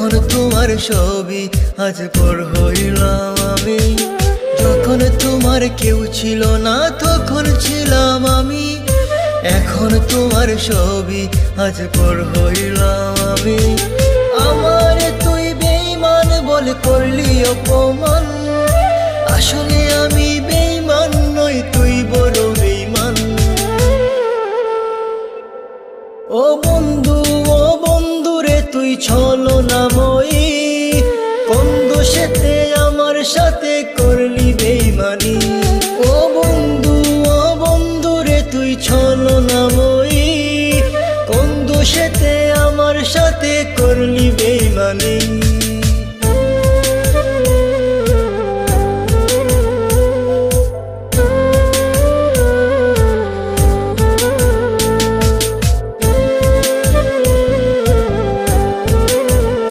এখন তোমার ছবি আজ পর হইলাম আমি। যখন তোমার কেউ ছিল না তখন ছিলাম আমি। এখন তোমার ছবি আজ পর হইলাম আমি। আমার তুই বেঈমান বলে করলি অপমান, আসলে আমি বেঈমান নই, তুই বড় বেঈমান। ও বন্ধু রে তুই ছলনাময়ী, কোন দোষেতে আমার সাথে করলি বেঈমানি। ও বন্ধু রে তুই ছলনাময়ী, কোন দোষেতে আমার সাথে করলি বেঈমানি।